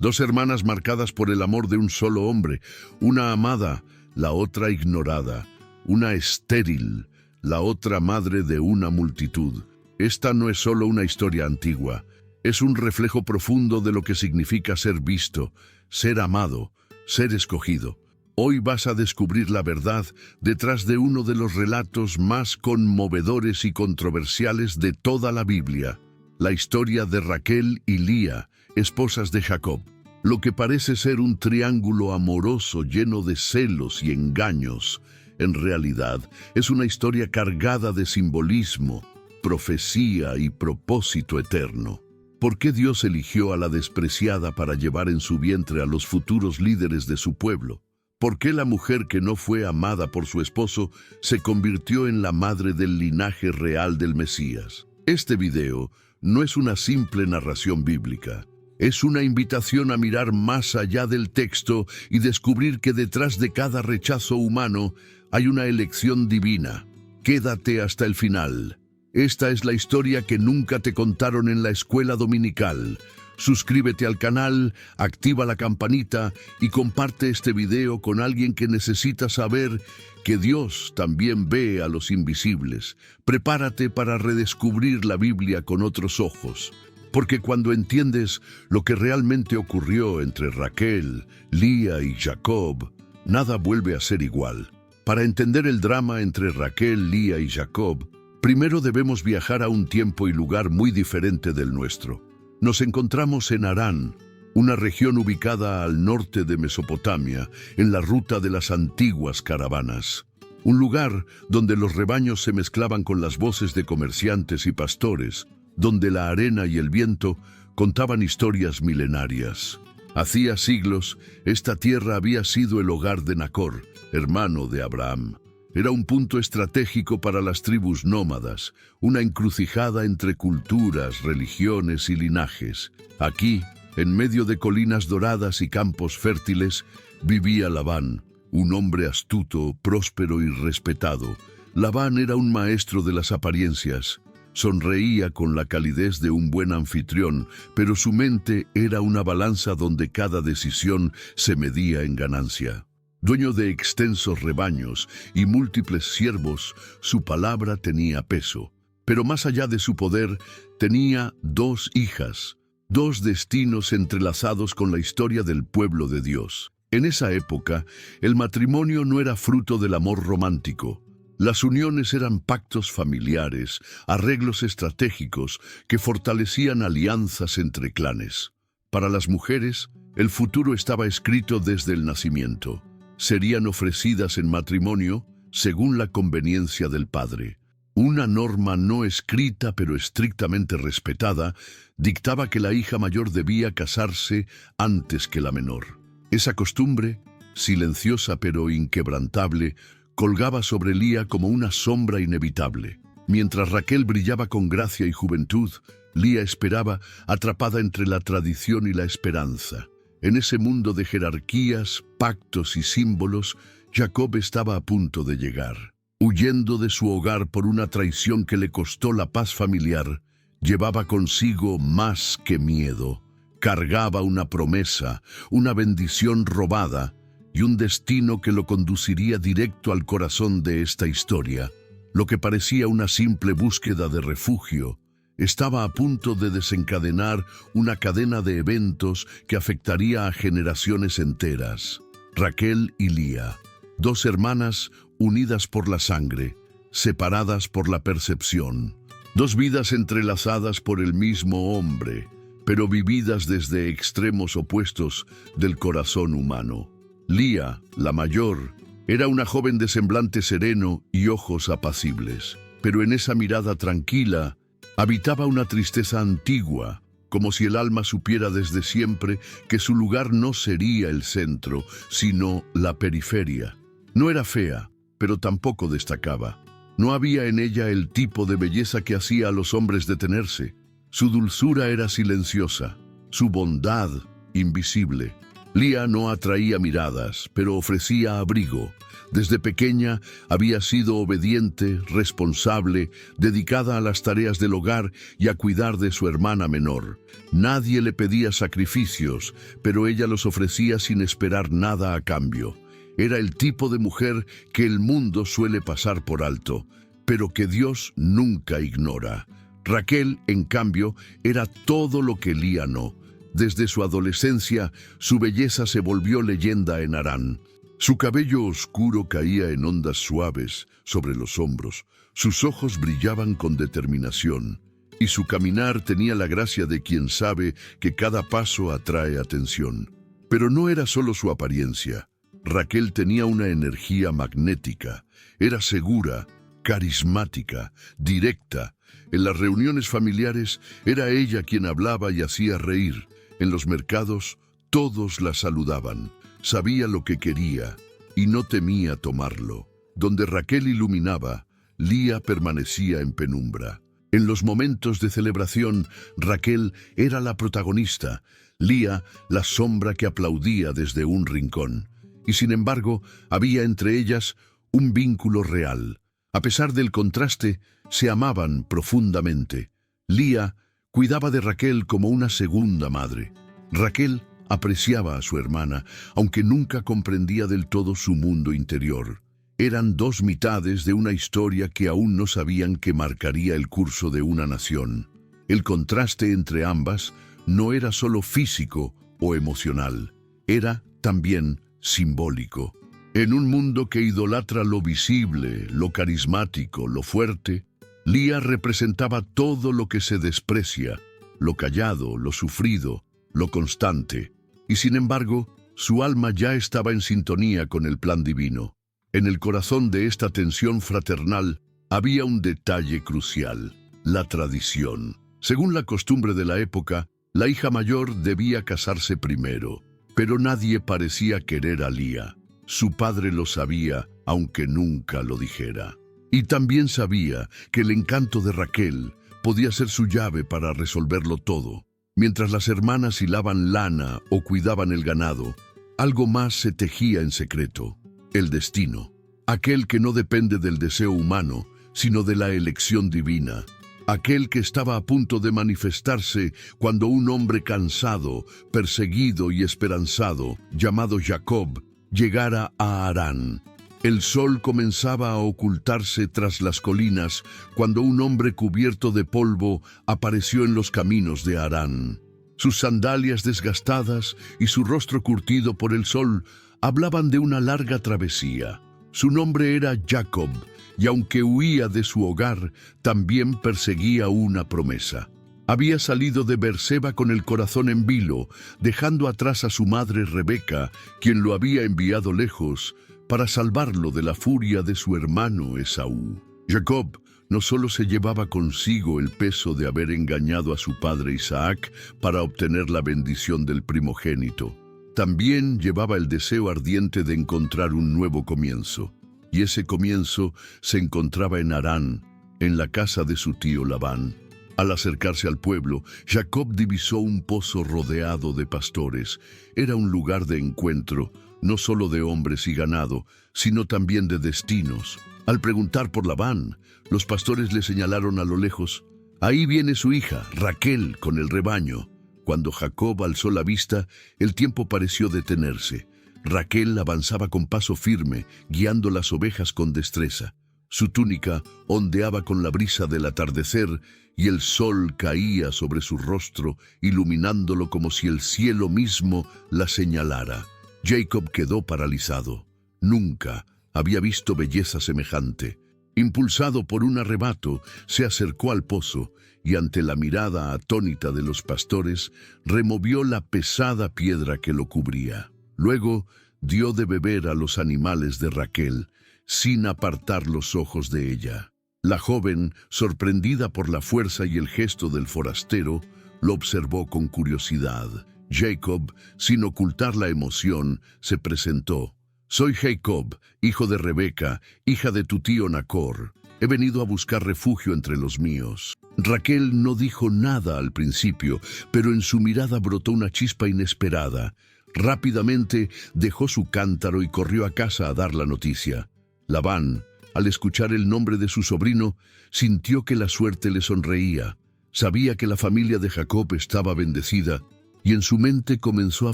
Dos hermanas marcadas por el amor de un solo hombre, una amada, la otra ignorada, una estéril, la otra madre de una multitud. Esta no es solo una historia antigua, es un reflejo profundo de lo que significa ser visto, ser amado, ser escogido. Hoy vas a descubrir la verdad detrás de uno de los relatos más conmovedores y controversiales de toda la Biblia, la historia de Raquel y Lía, esposas de Jacob. Lo que parece ser un triángulo amoroso lleno de celos y engaños, en realidad es una historia cargada de simbolismo, profecía y propósito eterno. ¿Por qué Dios eligió a la despreciada para llevar en su vientre a los futuros líderes de su pueblo? ¿Por qué la mujer que no fue amada por su esposo se convirtió en la madre del linaje real del Mesías? Este video no es una simple narración bíblica. Es una invitación a mirar más allá del texto y descubrir que detrás de cada rechazo humano hay una elección divina. Quédate hasta el final. Esta es la historia que nunca te contaron en la escuela dominical. Suscríbete al canal, activa la campanita y comparte este video con alguien que necesita saber que Dios también ve a los invisibles. Prepárate para redescubrir la Biblia con otros ojos. Porque cuando entiendes lo que realmente ocurrió entre Raquel, Lía y Jacob, nada vuelve a ser igual. Para entender el drama entre Raquel, Lía y Jacob, primero debemos viajar a un tiempo y lugar muy diferente del nuestro. Nos encontramos en Harán, una región ubicada al norte de Mesopotamia, en la ruta de las antiguas caravanas. Un lugar donde los rebaños se mezclaban con las voces de comerciantes y pastores, donde la arena y el viento contaban historias milenarias. Hacía siglos, esta tierra había sido el hogar de Nacor, hermano de Abraham. Era un punto estratégico para las tribus nómadas, una encrucijada entre culturas, religiones y linajes. Aquí, en medio de colinas doradas y campos fértiles, vivía Labán, un hombre astuto, próspero y respetado. Labán era un maestro de las apariencias. Sonreía con la calidez de un buen anfitrión, pero su mente era una balanza donde cada decisión se medía en ganancia. Dueño de extensos rebaños y múltiples siervos, su palabra tenía peso. Pero más allá de su poder, tenía dos hijas, dos destinos entrelazados con la historia del pueblo de Dios. En esa época, el matrimonio no era fruto del amor romántico. Las uniones eran pactos familiares, arreglos estratégicos que fortalecían alianzas entre clanes. Para las mujeres, el futuro estaba escrito desde el nacimiento. Serían ofrecidas en matrimonio según la conveniencia del padre. Una norma no escrita pero estrictamente respetada dictaba que la hija mayor debía casarse antes que la menor. Esa costumbre, silenciosa pero inquebrantable, colgaba sobre Lía como una sombra inevitable. Mientras Raquel brillaba con gracia y juventud, Lía esperaba, atrapada entre la tradición y la esperanza. En ese mundo de jerarquías, pactos y símbolos, Jacob estaba a punto de llegar. Huyendo de su hogar por una traición que le costó la paz familiar, llevaba consigo más que miedo. Cargaba una promesa, una bendición robada y un destino que lo conduciría directo al corazón de esta historia. Lo que parecía una simple búsqueda de refugio, estaba a punto de desencadenar una cadena de eventos que afectaría a generaciones enteras. Raquel y Lía, dos hermanas unidas por la sangre, separadas por la percepción. Dos vidas entrelazadas por el mismo hombre, pero vividas desde extremos opuestos del corazón humano. Lía, la mayor, era una joven de semblante sereno y ojos apacibles, pero en esa mirada tranquila habitaba una tristeza antigua, como si el alma supiera desde siempre que su lugar no sería el centro, sino la periferia. No era fea, pero tampoco destacaba. No había en ella el tipo de belleza que hacía a los hombres detenerse. Su dulzura era silenciosa, su bondad invisible. Lía no atraía miradas, pero ofrecía abrigo. Desde pequeña había sido obediente, responsable, dedicada a las tareas del hogar y a cuidar de su hermana menor. Nadie le pedía sacrificios, pero ella los ofrecía sin esperar nada a cambio. Era el tipo de mujer que el mundo suele pasar por alto, pero que Dios nunca ignora. Raquel, en cambio, era todo lo que Lía no. Desde su adolescencia, su belleza se volvió leyenda en Harán. Su cabello oscuro caía en ondas suaves sobre los hombros, sus ojos brillaban con determinación, y su caminar tenía la gracia de quien sabe que cada paso atrae atención. Pero no era solo su apariencia. Raquel tenía una energía magnética, era segura, carismática, directa. En las reuniones familiares era ella quien hablaba y hacía reír. En los mercados todos la saludaban. Sabía lo que quería y no temía tomarlo. Donde Raquel iluminaba, Lía permanecía en penumbra. En los momentos de celebración, Raquel era la protagonista, Lía la sombra que aplaudía desde un rincón. Y sin embargo, había entre ellas un vínculo real. A pesar del contraste, se amaban profundamente. Lía cuidaba de Raquel como una segunda madre. Raquel apreciaba a su hermana, aunque nunca comprendía del todo su mundo interior. Eran dos mitades de una historia que aún no sabían que marcaría el curso de una nación. El contraste entre ambas no era solo físico o emocional, era también simbólico. En un mundo que idolatra lo visible, lo carismático, lo fuerte, Lía representaba todo lo que se desprecia, lo callado, lo sufrido, lo constante. Y sin embargo, su alma ya estaba en sintonía con el plan divino. En el corazón de esta tensión fraternal había un detalle crucial: la tradición. Según la costumbre de la época, la hija mayor debía casarse primero, pero nadie parecía querer a Lía. Su padre lo sabía, aunque nunca lo dijera. Y también sabía que el encanto de Raquel podía ser su llave para resolverlo todo. Mientras las hermanas hilaban lana o cuidaban el ganado, algo más se tejía en secreto: el destino, aquel que no depende del deseo humano, sino de la elección divina, aquel que estaba a punto de manifestarse cuando un hombre cansado, perseguido y esperanzado, llamado Jacob, llegara a Harán. El sol comenzaba a ocultarse tras las colinas cuando un hombre cubierto de polvo apareció en los caminos de Harán. Sus sandalias desgastadas y su rostro curtido por el sol hablaban de una larga travesía. Su nombre era Jacob, y aunque huía de su hogar, también perseguía una promesa. Había salido de Beerseba con el corazón en vilo, dejando atrás a su madre Rebeca, quien lo había enviado lejos, para salvarlo de la furia de su hermano Esaú. Jacob no solo se llevaba consigo el peso de haber engañado a su padre Isaac para obtener la bendición del primogénito, también llevaba el deseo ardiente de encontrar un nuevo comienzo. Y ese comienzo se encontraba en Harán, en la casa de su tío Labán. Al acercarse al pueblo, Jacob divisó un pozo rodeado de pastores. Era un lugar de encuentro, no solo de hombres y ganado, sino también de destinos. Al preguntar por Labán, los pastores le señalaron a lo lejos: «Ahí viene su hija, Raquel, con el rebaño». Cuando Jacob alzó la vista, el tiempo pareció detenerse. Raquel avanzaba con paso firme, guiando las ovejas con destreza. Su túnica ondeaba con la brisa del atardecer y el sol caía sobre su rostro, iluminándolo como si el cielo mismo la señalara. Jacob quedó paralizado. Nunca había visto belleza semejante. Impulsado por un arrebato, se acercó al pozo y ante la mirada atónita de los pastores, removió la pesada piedra que lo cubría. Luego dio de beber a los animales de Raquel, sin apartar los ojos de ella. La joven, sorprendida por la fuerza y el gesto del forastero, lo observó con curiosidad. Jacob, sin ocultar la emoción, se presentó. «Soy Jacob, hijo de Rebeca, hija de tu tío Nacor. He venido a buscar refugio entre los míos». Raquel no dijo nada al principio, pero en su mirada brotó una chispa inesperada. Rápidamente dejó su cántaro y corrió a casa a dar la noticia. Labán, al escuchar el nombre de su sobrino, sintió que la suerte le sonreía. Sabía que la familia de Jacob estaba bendecida y en su mente comenzó a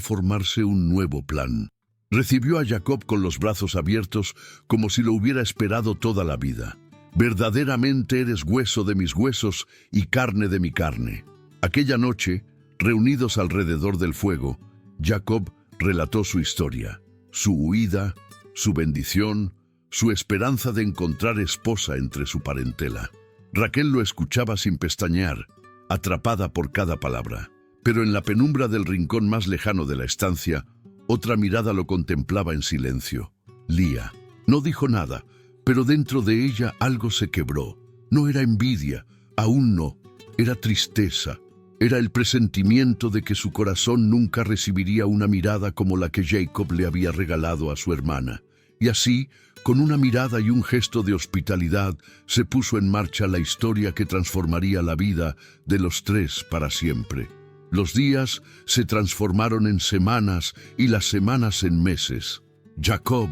formarse un nuevo plan. Recibió a Jacob con los brazos abiertos como si lo hubiera esperado toda la vida. Verdaderamente eres hueso de mis huesos y carne de mi carne. Aquella noche, reunidos alrededor del fuego, Jacob relató su historia, su huida, su bendición, su esperanza de encontrar esposa entre su parentela. Raquel lo escuchaba sin pestañear, atrapada por cada palabra. Pero en la penumbra del rincón más lejano de la estancia, otra mirada lo contemplaba en silencio. Lía. No dijo nada, pero dentro de ella algo se quebró. No era envidia, aún no. Era tristeza. Era el presentimiento de que su corazón nunca recibiría una mirada como la que Jacob le había regalado a su hermana. Y así, con una mirada y un gesto de hospitalidad, se puso en marcha la historia que transformaría la vida de los tres para siempre. Los días se transformaron en semanas y las semanas en meses. Jacob,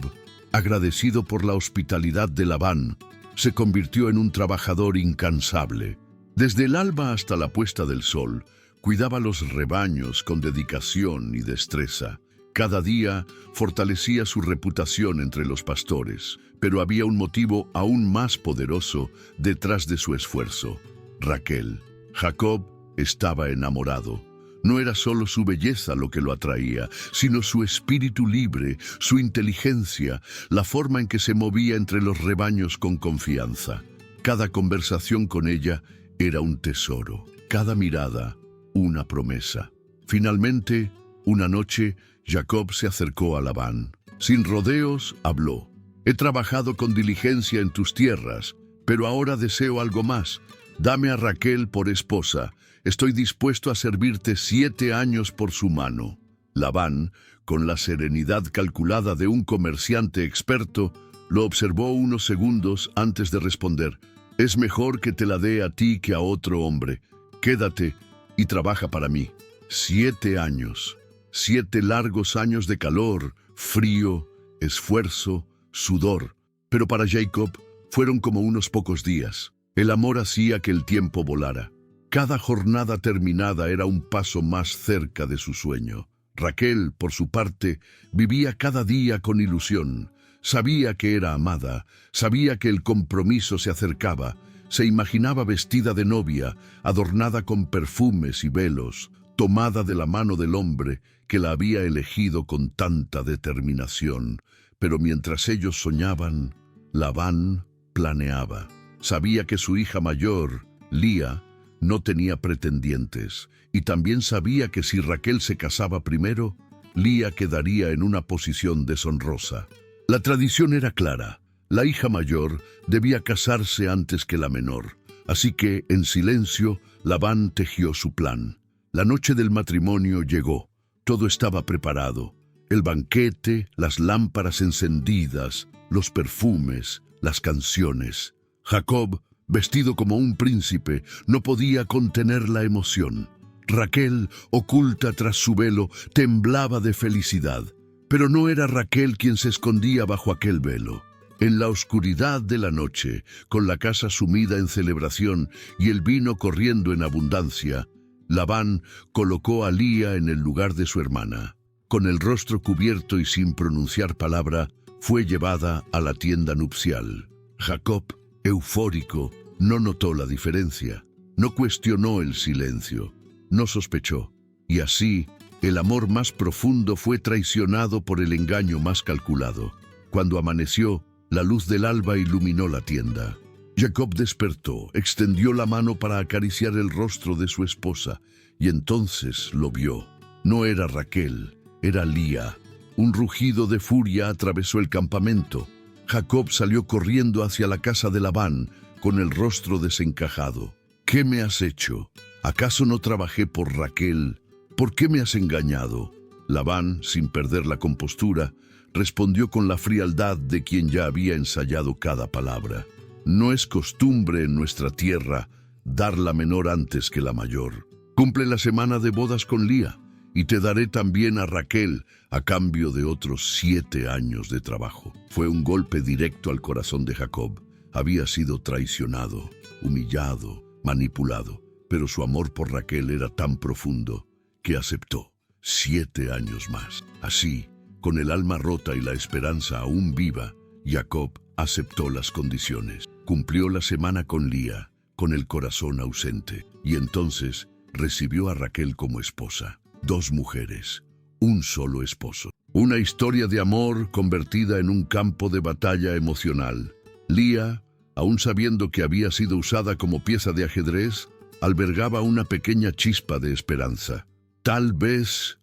agradecido por la hospitalidad de Labán, se convirtió en un trabajador incansable. Desde el alba hasta la puesta del sol, cuidaba los rebaños con dedicación y destreza. Cada día fortalecía su reputación entre los pastores, pero había un motivo aún más poderoso detrás de su esfuerzo. Raquel. Jacob estaba enamorado. No era solo su belleza lo que lo atraía, sino su espíritu libre, su inteligencia, la forma en que se movía entre los rebaños con confianza. Cada conversación con ella era un tesoro, cada mirada una promesa. Finalmente, una noche, Jacob se acercó a Labán. Sin rodeos, habló. He trabajado con diligencia en tus tierras, pero ahora deseo algo más. Dame a Raquel por esposa. Estoy dispuesto a servirte 7 años por su mano. Labán, con la serenidad calculada de un comerciante experto, lo observó unos segundos antes de responder. Es mejor que te la dé a ti que a otro hombre. Quédate y trabaja para mí. 7 años. 7 largos años de calor, frío, esfuerzo, sudor. Pero para Jacob fueron como unos pocos días. El amor hacía que el tiempo volara. Cada jornada terminada era un paso más cerca de su sueño. Raquel, por su parte, vivía cada día con ilusión. Sabía que era amada, sabía que el compromiso se acercaba, se imaginaba vestida de novia, adornada con perfumes y velos, tomada de la mano del hombre que la había elegido con tanta determinación. Pero mientras ellos soñaban, Labán planeaba. Sabía que su hija mayor, Lía, no tenía pretendientes, y también sabía que si Raquel se casaba primero, Lía quedaría en una posición deshonrosa. La tradición era clara. La hija mayor debía casarse antes que la menor, así que, en silencio, Labán tejió su plan. La noche del matrimonio llegó. Todo estaba preparado. El banquete, las lámparas encendidas, los perfumes, las canciones. Jacob, vestido como un príncipe, no podía contener la emoción. Raquel, oculta tras su velo, temblaba de felicidad. Pero no era Raquel quien se escondía bajo aquel velo. En la oscuridad de la noche, con la casa sumida en celebración y el vino corriendo en abundancia, Labán colocó a Lía en el lugar de su hermana. Con el rostro cubierto y sin pronunciar palabra, fue llevada a la tienda nupcial. Jacob, eufórico, no notó la diferencia, no cuestionó el silencio, no sospechó. Y así, el amor más profundo fue traicionado por el engaño más calculado. Cuando amaneció, la luz del alba iluminó la tienda. Jacob despertó, extendió la mano para acariciar el rostro de su esposa, y entonces lo vio. No era Raquel, era Lía. Un rugido de furia atravesó el campamento. Jacob salió corriendo hacia la casa de Labán, con el rostro desencajado. ¿Qué me has hecho? ¿Acaso no trabajé por Raquel? ¿Por qué me has engañado? Labán, sin perder la compostura, respondió con la frialdad de quien ya había ensayado cada palabra. No es costumbre en nuestra tierra dar la menor antes que la mayor. Cumple la semana de bodas con Lía, y te daré también a Raquel a cambio de otros 7 años de trabajo. Fue un golpe directo al corazón de Jacob. Había sido traicionado, humillado, manipulado, pero su amor por Raquel era tan profundo que aceptó 7 años más. Así, con el alma rota y la esperanza aún viva, Jacob aceptó las condiciones. Cumplió la semana con Lía, con el corazón ausente, y entonces recibió a Raquel como esposa. 2 mujeres, un solo esposo. Una historia de amor convertida en un campo de batalla emocional. Lía, aún sabiendo que había sido usada como pieza de ajedrez, albergaba una pequeña chispa de esperanza. Tal vez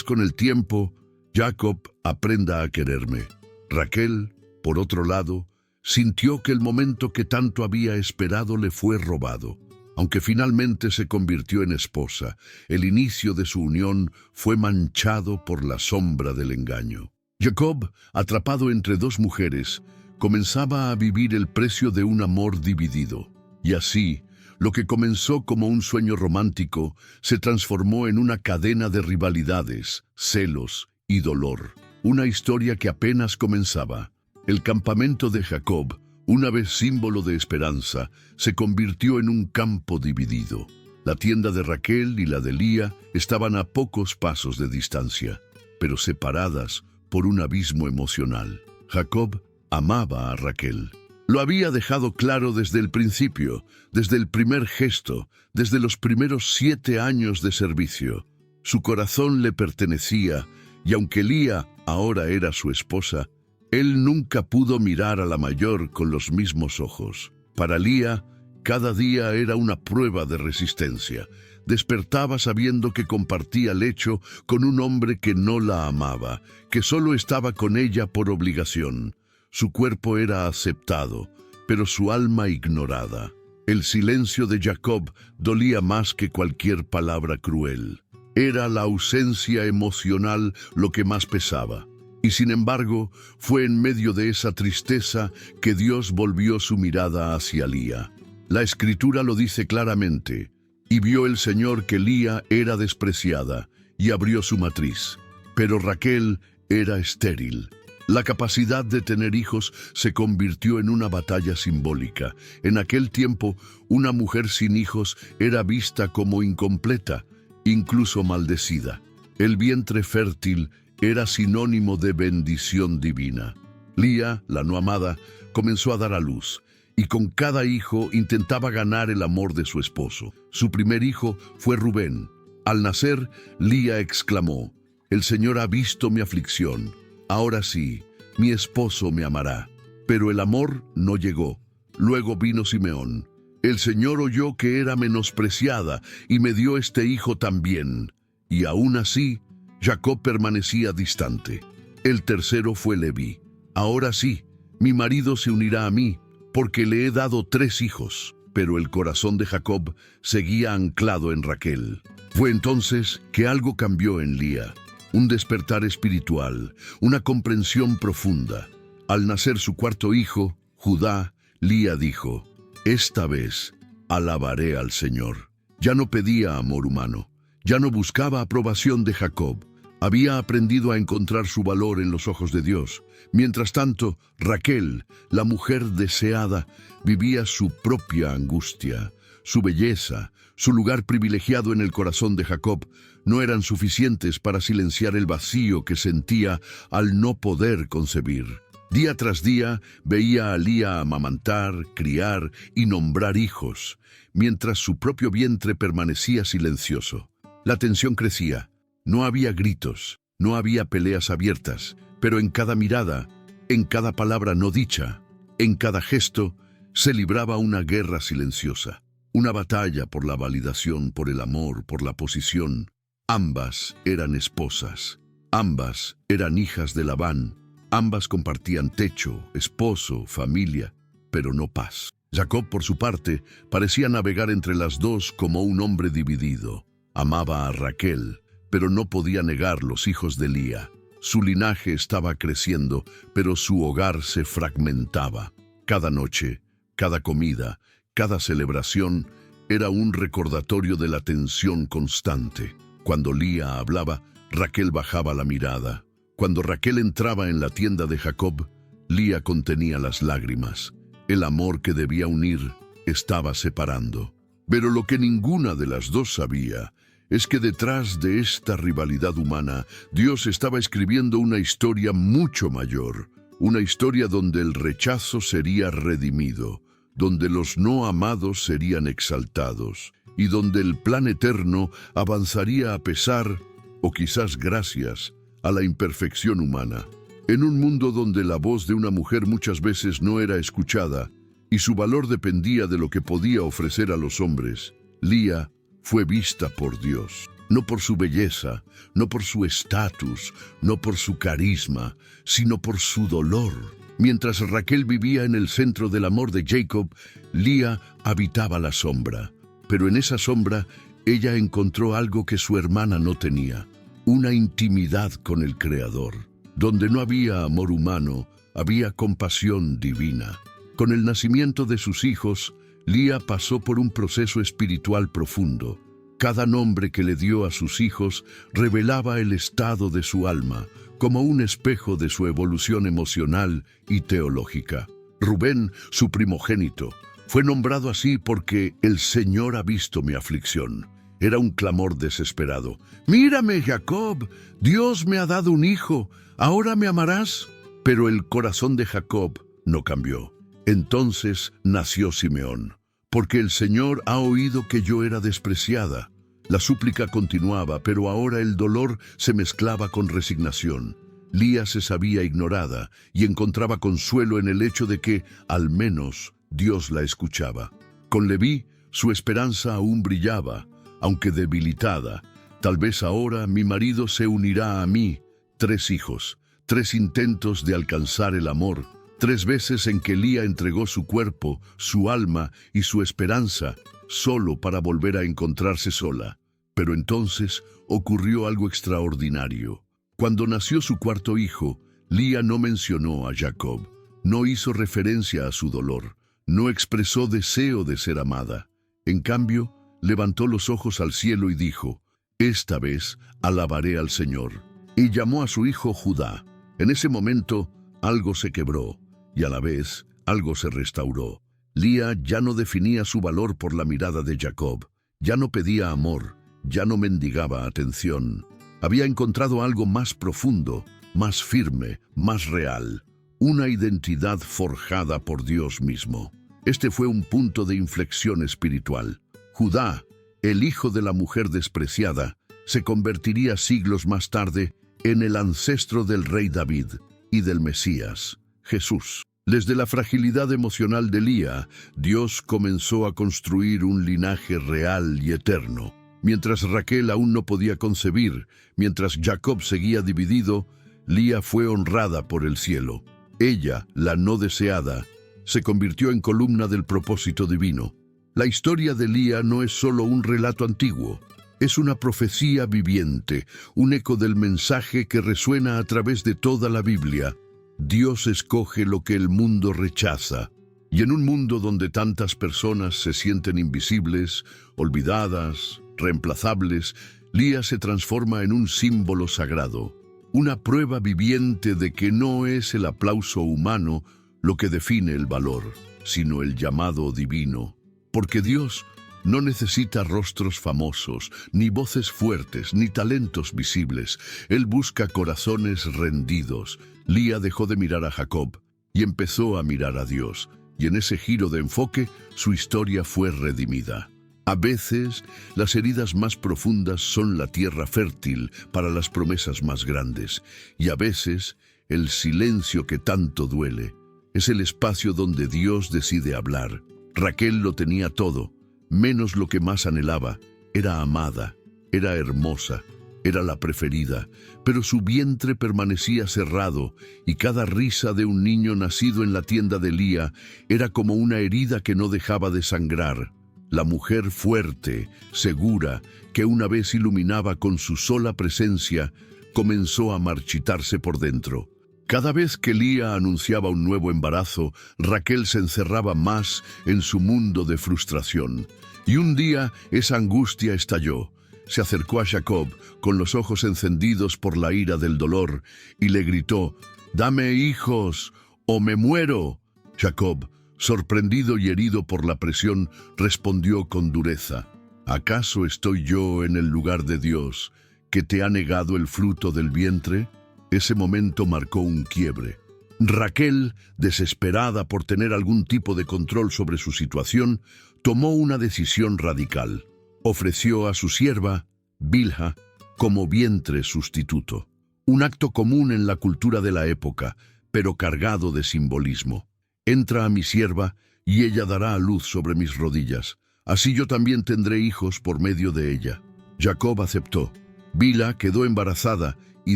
con el tiempo, Jacob aprenda a quererme. Raquel, por otro lado, sintió que el momento que tanto había esperado le fue robado. Aunque finalmente se convirtió en esposa, el inicio de su unión fue manchado por la sombra del engaño. Jacob, atrapado entre 2 mujeres, comenzaba a vivir el precio de un amor dividido. Y así, lo que comenzó como un sueño romántico se transformó en una cadena de rivalidades, celos y dolor. Una historia que apenas comenzaba. El campamento de Jacob, una vez símbolo de esperanza, se convirtió en un campo dividido. La tienda de Raquel y la de Lía estaban a pocos pasos de distancia, pero separadas por un abismo emocional. Jacob amaba a Raquel. Lo había dejado claro desde el principio, desde el primer gesto, desde los primeros 7 años de servicio. Su corazón le pertenecía, y aunque Lía ahora era su esposa, él nunca pudo mirar a la mayor con los mismos ojos. Para Lía, cada día era una prueba de resistencia. Despertaba sabiendo que compartía lecho con un hombre que no la amaba, que solo estaba con ella por obligación. Su cuerpo era aceptado, pero su alma ignorada. El silencio de Jacob dolía más que cualquier palabra cruel. Era la ausencia emocional lo que más pesaba. Y sin embargo, fue en medio de esa tristeza que Dios volvió su mirada hacia Lía. La Escritura lo dice claramente: y vio el Señor que Lía era despreciada, y abrió su matriz. Pero Raquel era estéril. La capacidad de tener hijos se convirtió en una batalla simbólica. En aquel tiempo, una mujer sin hijos era vista como incompleta, incluso maldecida. El vientre fértil era sinónimo de bendición divina. Lía, la no amada, comenzó a dar a luz, y con cada hijo intentaba ganar el amor de su esposo. Su primer hijo fue Rubén. Al nacer, Lía exclamó: «El Señor ha visto mi aflicción. Ahora sí, mi esposo me amará». Pero el amor no llegó. Luego vino Simeón. «El Señor oyó que era menospreciada y me dio este hijo también». Y aún así, Jacob permanecía distante. El tercero fue Leví. «Ahora sí, mi marido se unirá a mí, porque le he dado 3 hijos». Pero el corazón de Jacob seguía anclado en Raquel. Fue entonces que algo cambió en Lía. Un despertar espiritual, una comprensión profunda. Al nacer su cuarto hijo, Judá, Lía dijo: «Esta vez alabaré al Señor». Ya no pedía amor humano, ya no buscaba aprobación de Jacob. Había aprendido a encontrar su valor en los ojos de Dios. Mientras tanto, Raquel, la mujer deseada, vivía su propia angustia. Su belleza, su lugar privilegiado en el corazón de Jacob, no eran suficientes para silenciar el vacío que sentía al no poder concebir. Día tras día veía a Lía amamantar, criar y nombrar hijos, mientras su propio vientre permanecía silencioso. La tensión crecía. No había gritos, no había peleas abiertas, pero en cada mirada, en cada palabra no dicha, en cada gesto, se libraba una guerra silenciosa. Una batalla por la validación, por el amor, por la posición. Ambas eran esposas. Ambas eran hijas de Labán. Ambas compartían techo, esposo, familia, pero no paz. Jacob, por su parte, parecía navegar entre las dos como un hombre dividido. Amaba a Raquel, pero no podía negar los hijos de Lía. Su linaje estaba creciendo, pero su hogar se fragmentaba. Cada noche, cada comida, cada celebración era un recordatorio de la tensión constante. Cuando Lía hablaba, Raquel bajaba la mirada. Cuando Raquel entraba en la tienda de Jacob, Lía contenía las lágrimas. El amor que debía unir estaba separando. Pero lo que ninguna de las dos sabía es que detrás de esta rivalidad humana, Dios estaba escribiendo una historia mucho mayor, una historia donde el rechazo sería redimido, donde los no amados serían exaltados, y donde el plan eterno avanzaría a pesar, o quizás gracias, a la imperfección humana. En un mundo donde la voz de una mujer muchas veces no era escuchada, y su valor dependía de lo que podía ofrecer a los hombres, Lía fue vista por Dios, no por su belleza, no por su estatus, no por su carisma, sino por su dolor. Mientras Raquel vivía en el centro del amor de Jacob, Lía habitaba la sombra. Pero en esa sombra, ella encontró algo que su hermana no tenía, una intimidad con el Creador. Donde no había amor humano, había compasión divina. Con el nacimiento de sus hijos, Lía pasó por un proceso espiritual profundo. Cada nombre que le dio a sus hijos revelaba el estado de su alma, como un espejo de su evolución emocional y teológica. Rubén, su primogénito, fue nombrado así porque el Señor ha visto mi aflicción. Era un clamor desesperado. «Mírame, Jacob, Dios me ha dado un hijo, ¿ahora me amarás?» Pero el corazón de Jacob no cambió. Entonces nació Simeón, porque el Señor ha oído que yo era despreciada. La súplica continuaba, pero ahora el dolor se mezclaba con resignación. Lía se sabía ignorada y encontraba consuelo en el hecho de que, al menos, Dios la escuchaba. Con Leví, su esperanza aún brillaba, aunque debilitada. Tal vez ahora mi marido se unirá a mí. 3 hijos, 3 intentos de alcanzar el amor, 3 veces en que Lía entregó su cuerpo, su alma y su esperanza, solo para volver a encontrarse sola. Pero entonces ocurrió algo extraordinario. Cuando nació su 4.º hijo, Lía no mencionó a Jacob, no hizo referencia a su dolor, no expresó deseo de ser amada. En cambio, levantó los ojos al cielo y dijo: «Esta vez alabaré al Señor». Y llamó a su hijo Judá. En ese momento, algo se quebró, y a la vez, algo se restauró. Lía ya no definía su valor por la mirada de Jacob, ya no pedía amor, ya no mendigaba atención. Había encontrado algo más profundo, más firme, más real, una identidad forjada por Dios mismo. Este fue un punto de inflexión espiritual. Judá, el hijo de la mujer despreciada, se convertiría siglos más tarde en el ancestro del rey David y del Mesías, Jesús. Desde la fragilidad emocional de Lía, Dios comenzó a construir un linaje real y eterno. Mientras Raquel aún no podía concebir, mientras Jacob seguía dividido, Lía fue honrada por el cielo. Ella, la no deseada, se convirtió en columna del propósito divino. La historia de Lía no es solo un relato antiguo, es una profecía viviente, un eco del mensaje que resuena a través de toda la Biblia. Dios escoge lo que el mundo rechaza. Y en un mundo donde tantas personas se sienten invisibles, olvidadas, reemplazables, Lía se transforma en un símbolo sagrado, una prueba viviente de que no es el aplauso humano lo que define el valor, sino el llamado divino. Porque Dios no necesita rostros famosos, ni voces fuertes, ni talentos visibles. Él busca corazones rendidos. Lía dejó de mirar a Jacob y empezó a mirar a Dios. Y en ese giro de enfoque, su historia fue redimida. A veces, las heridas más profundas son la tierra fértil para las promesas más grandes. Y a veces, el silencio que tanto duele es el espacio donde Dios decide hablar. Raquel lo tenía todo, menos lo que más anhelaba. Era amada, era hermosa, era la preferida, pero su vientre permanecía cerrado y cada risa de un niño nacido en la tienda de Lía era como una herida que no dejaba de sangrar. La mujer fuerte, segura, que una vez iluminaba con su sola presencia, comenzó a marchitarse por dentro. Cada vez que Lía anunciaba un nuevo embarazo, Raquel se encerraba más en su mundo de frustración. Y un día esa angustia estalló. se acercó a Jacob con los ojos encendidos por la ira del dolor y le gritó: «¡Dame hijos, o me muero!». Jacob, sorprendido y herido por la presión, respondió con dureza: «¿Acaso estoy yo en el lugar de Dios, que te ha negado el fruto del vientre?». Ese momento marcó un quiebre. Raquel, desesperada por tener algún tipo de control sobre su situación, tomó una decisión radical. Ofreció a su sierva, Bilha, como vientre sustituto. Un acto común en la cultura de la época, pero cargado de simbolismo. «Entra a mi sierva, y ella dará a luz sobre mis rodillas. Así yo también tendré hijos por medio de ella». Jacob aceptó. Bilha quedó embarazada y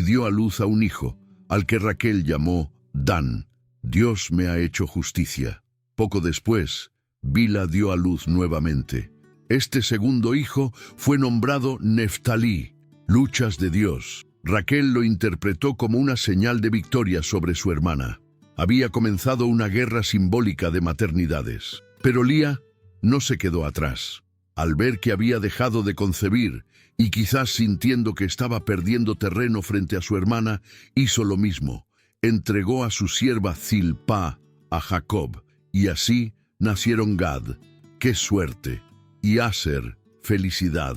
dio a luz a un hijo, al que Raquel llamó Dan. «Dios me ha hecho justicia». Poco después, Bilha dio a luz nuevamente. Este segundo hijo fue nombrado Neftalí, luchas de Dios. Raquel lo interpretó como una señal de victoria sobre su hermana. Había comenzado una guerra simbólica de maternidades. Pero Lía no se quedó atrás. Al ver que había dejado de concebir y quizás sintiendo que estaba perdiendo terreno frente a su hermana, hizo lo mismo. Entregó a su sierva Zilpá a Jacob, y así nacieron Gad, qué suerte, y Aser, felicidad.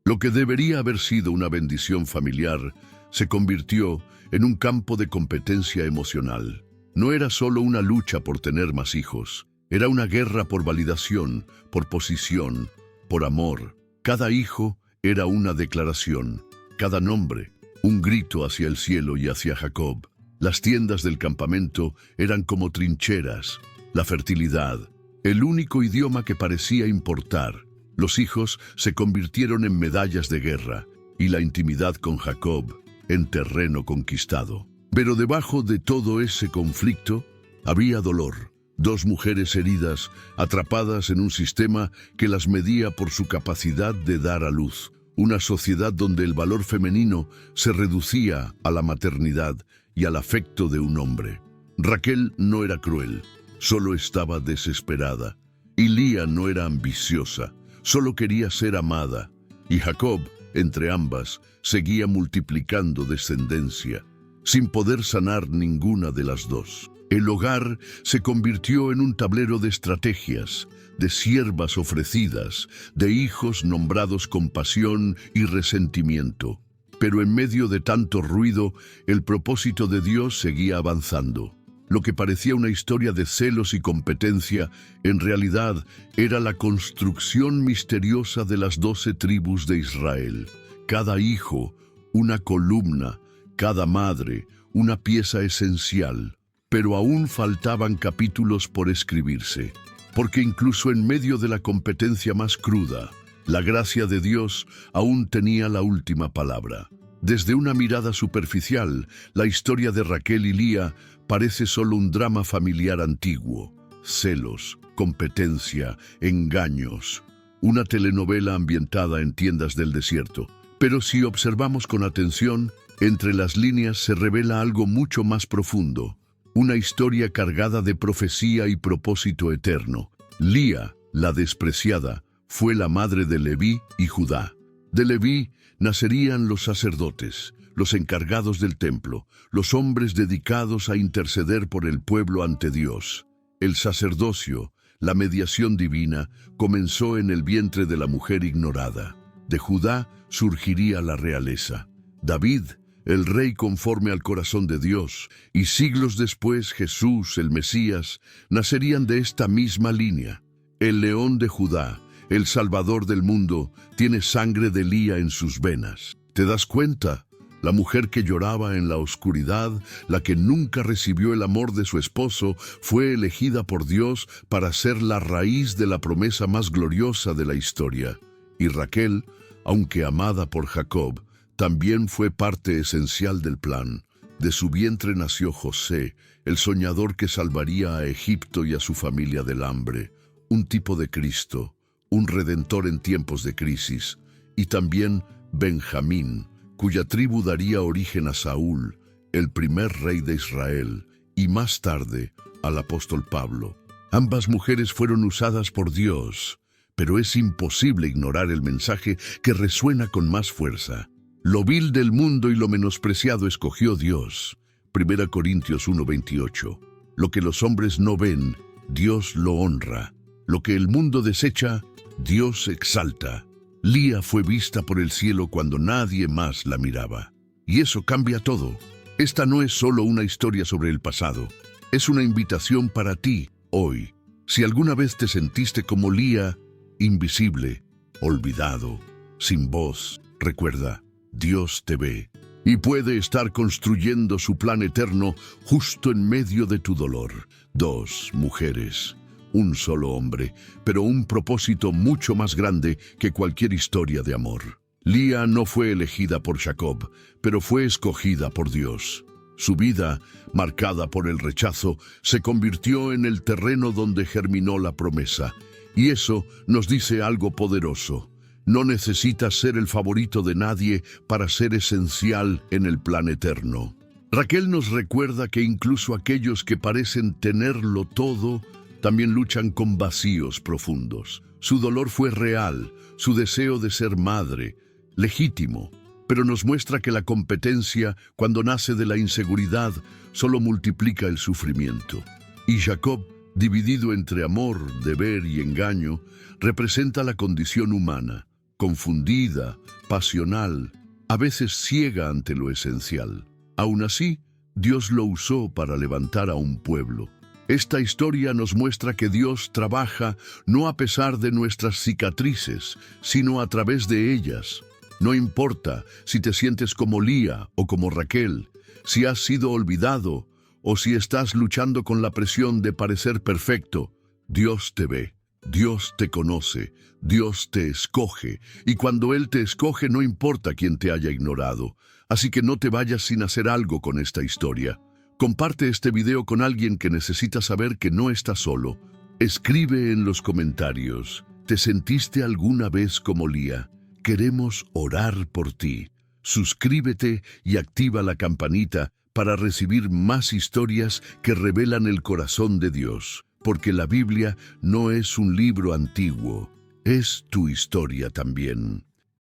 Lo que debería haber sido una bendición familiar se convirtió en un campo de competencia emocional. No era solo una lucha por tener más hijos, era una guerra por validación, por posición, por amor. Cada hijo era una declaración, cada nombre, un grito hacia el cielo y hacia Jacob. Las tiendas del campamento eran como trincheras, la fertilidad, el único idioma que parecía importar. Los hijos se convirtieron en medallas de guerra y la intimidad con Jacob en terreno conquistado. Pero debajo de todo ese conflicto había dolor. Dos mujeres heridas, atrapadas en un sistema que las medía por su capacidad de dar a luz. Una sociedad donde el valor femenino se reducía a la maternidad y al afecto de un hombre. Raquel no era cruel, solo estaba desesperada. Y Lía no era ambiciosa, solo quería ser amada. Y Jacob, entre ambas, seguía multiplicando descendencia, sin poder sanar ninguna de las dos. El hogar se convirtió en un tablero de estrategias, de siervas ofrecidas, de hijos nombrados con pasión y resentimiento. Pero en medio de tanto ruido, el propósito de Dios seguía avanzando. Lo que parecía una historia de celos y competencia, en realidad era la construcción misteriosa de las 12 tribus de Israel. Cada hijo, una columna, cada madre, una pieza esencial. Pero aún faltaban capítulos por escribirse, porque incluso en medio de la competencia más cruda, la gracia de Dios aún tenía la última palabra. Desde una mirada superficial, la historia de Raquel y Lía parece solo un drama familiar antiguo. Celos, competencia, engaños. Una telenovela ambientada en tiendas del desierto. Pero si observamos con atención, entre las líneas se revela algo mucho más profundo. Una historia cargada de profecía y propósito eterno. Lía, la despreciada, fue la madre de Leví y Judá. De Leví nacerían los sacerdotes, los encargados del templo, los hombres dedicados a interceder por el pueblo ante Dios. El sacerdocio, la mediación divina, comenzó en el vientre de la mujer ignorada. De Judá surgiría la realeza. David, el rey conforme al corazón de Dios, y siglos después Jesús, el Mesías, nacerían de esta misma línea. El león de Judá, el Salvador del mundo, tiene sangre de Lía en sus venas. ¿Te das cuenta? La mujer que lloraba en la oscuridad, la que nunca recibió el amor de su esposo, fue elegida por Dios para ser la raíz de la promesa más gloriosa de la historia. Y Raquel, aunque amada por Jacob, también fue parte esencial del plan. De su vientre nació José, el soñador que salvaría a Egipto y a su familia del hambre. Un tipo de Cristo, un redentor en tiempos de crisis. Y también Benjamín, cuya tribu daría origen a Saúl, el primer rey de Israel, y más tarde al apóstol Pablo. Ambas mujeres fueron usadas por Dios, pero es imposible ignorar el mensaje que resuena con más fuerza. Lo vil del mundo y lo menospreciado escogió Dios. 1 Corintios 1:28. Lo que los hombres no ven, Dios lo honra. Lo que el mundo desecha, Dios exalta. Lía fue vista por el cielo cuando nadie más la miraba. Y eso cambia todo. Esta no es solo una historia sobre el pasado. Es una invitación para ti, hoy. Si alguna vez te sentiste como Lía, invisible, olvidado, sin voz, recuerda, Dios te ve y puede estar construyendo su plan eterno justo en medio de tu dolor. 2 mujeres, un solo hombre, pero un propósito mucho más grande que cualquier historia de amor. Lía no fue elegida por Jacob, pero fue escogida por Dios. Su vida, marcada por el rechazo, se convirtió en el terreno donde germinó la promesa. Y eso nos dice algo poderoso. No necesitas ser el favorito de nadie para ser esencial en el plan eterno. Raquel nos recuerda que incluso aquellos que parecen tenerlo todo, también luchan con vacíos profundos. Su dolor fue real, su deseo de ser madre, legítimo, pero nos muestra que la competencia, cuando nace de la inseguridad, solo multiplica el sufrimiento. Y Jacob, dividido entre amor, deber y engaño, representa la condición humana, confundida, pasional, a veces ciega ante lo esencial. Aún así, Dios lo usó para levantar a un pueblo. Esta historia nos muestra que Dios trabaja no a pesar de nuestras cicatrices, sino a través de ellas. No importa si te sientes como Lía o como Raquel, si has sido olvidado o si estás luchando con la presión de parecer perfecto, Dios te ve, Dios te conoce, Dios te escoge, y cuando Él te escoge no importa quién te haya ignorado. Así que no te vayas sin hacer algo con esta historia. Comparte este video con alguien que necesita saber que no está solo. Escribe en los comentarios, ¿te sentiste alguna vez como Lía? Queremos orar por ti. Suscríbete y activa la campanita para recibir más historias que revelan el corazón de Dios, porque la Biblia no es un libro antiguo, es tu historia también.